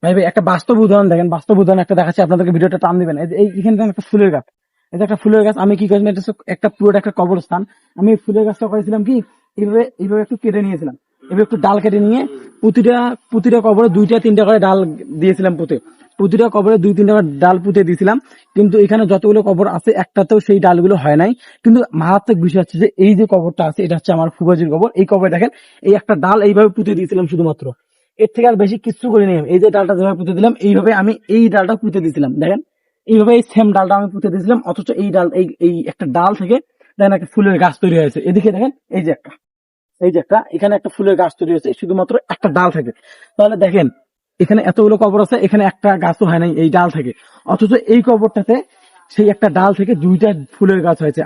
ভাই ভাই একটা বাস্তব উদাহরণ দেখেন, বাস্তব উদাহরণ একটা দেখাচ্ছি আপনাদেরকে, ভিডিওটা টান দিবেন। এইখানে দেখেন একটা ফুলের গাছ, এটা একটা ফুলের গাছ। আমি কি করেছিলাম, এটা হচ্ছে একটা পুরোটা একটা কবরস্থান। আমি এই ফুলের গাছটা করেছিলাম কি, এইভাবে এইভাবে একটু কেটে নিয়েছিলাম, এবার একটু ডাল কেটে নিয়ে প্রতিটা প্রতিটা কবরে দুইটা তিনটা করে ডাল দিয়েছিলাম পুঁতে, প্রতিটা কবরে দুই তিনটা করে ডাল পুঁতে দিয়েছিলাম। কিন্তু এখানে যতগুলো কবর আছে একটাতেও সেই ডালগুলো হয় নাই। কিন্তু মারাত্মক বিষয় হচ্ছে যে এই যে কবরটা আছে এটা হচ্ছে আমার ফুফাজির কবর। এই কবরে দেখেন এই একটা ডাল এইভাবে পুঁতে দিয়েছিলাম শুধুমাত্র, এর থেকে আর বেশি কিছু করিনি। এই যে ডালটা যেভাবে পুঁতে দিলাম এইভাবে আমি এই ডালটা পুঁতে দিয়েছিলাম, দেখেন এইভাবে এই সেম ডালটা আমি পুঁতে দিয়েছিলাম। অথচ এই ডাল এই এই একটা ডাল থেকে দেখেন একটা ফুলের গাছ তৈরি হয়েছে। এদিকে দেখেন এই যে একটা, এই যে একটা এখানে একটা ফুলের গাছ তৈরি হয়েছে শুধুমাত্র একটা ডাল থেকে। তাহলে দেখেন এখানে এতগুলো কবর আছে, এখানে একটা গাছও হয় নাই এই ডাল থেকে। অথচ এই কবরটাতে সেই একটা ডাল থেকে দুইটা ফুলের গাছ হয়েছে।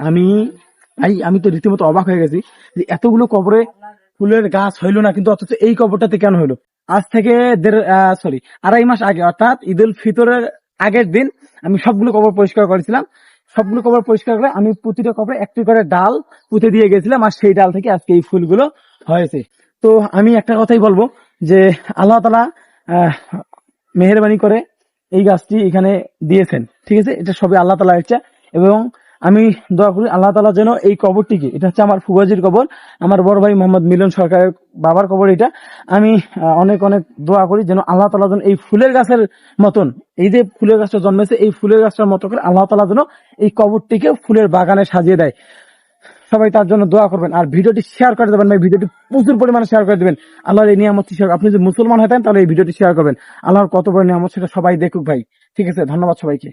আমি তো রীতিমতো অবাক হয়ে গেছি যে এতগুলো কবরে ফুলের গাছ হইলো না, কিন্তু অথচ এই কবরটাতে কেন হইলো। আজ থেকে আড়াই মাস আগে, অর্থাৎ ঈদ উল ফিতরের আগের দিন আমি সবগুলো কবর পরিষ্কার করেছিলাম। সবগুলো কবর পরিষ্কার করে আমি প্রতিটা কবরে একটি করে ডাল পুঁতে দিয়ে গেছিলাম, আর সেই ডাল থেকে আজকে এই ফুলগুলো হয়েছে। তো আমি একটা কথাই বলবো যে আল্লাহ তাআলা মেহেরবানি করে এই গাছটি এখানে দিয়েছেন, ঠিক আছে, এটা সবই আল্লাহ তাআলার ইচ্ছা। এবং আমি দোয়া করি আল্লাহ তাআলা যেন এই কবরটিকে, এটা হচ্ছে আমার ফুফাজির কবর, আমার বড় ভাই মোহাম্মদ মিলন সরকারের বাবার কবর এটা। আমি অনেক অনেক দোয়া করি যেন আল্লাহ তাআলা যেন এই ফুলের গাছের মতন, এই যে ফুলের গাছটা জন্মেছে এই ফুলের গাছটার মতো করে আল্লাহ তাআলা যেন এই কবরটিকে ফুলের বাগানে সাজিয়ে দেয়। সবাই তার জন্য দোয়া করবেন, আর ভিডিওটি শেয়ার করে দেবেন ভাই, ভিডিওটি প্রচুর পরিমাণে শেয়ার করে দেবেন। আল্লাহর এই নিয়ামত শেয়ার, আপনি যদি মুসলমান হতেন তাহলে এই ভিডিওটি শেয়ার করবেন। আল্লাহর কত বড় নিয়ামত সেটা সবাই দেখুক ভাই। ঠিক আছে, ধন্যবাদ সবাইকে।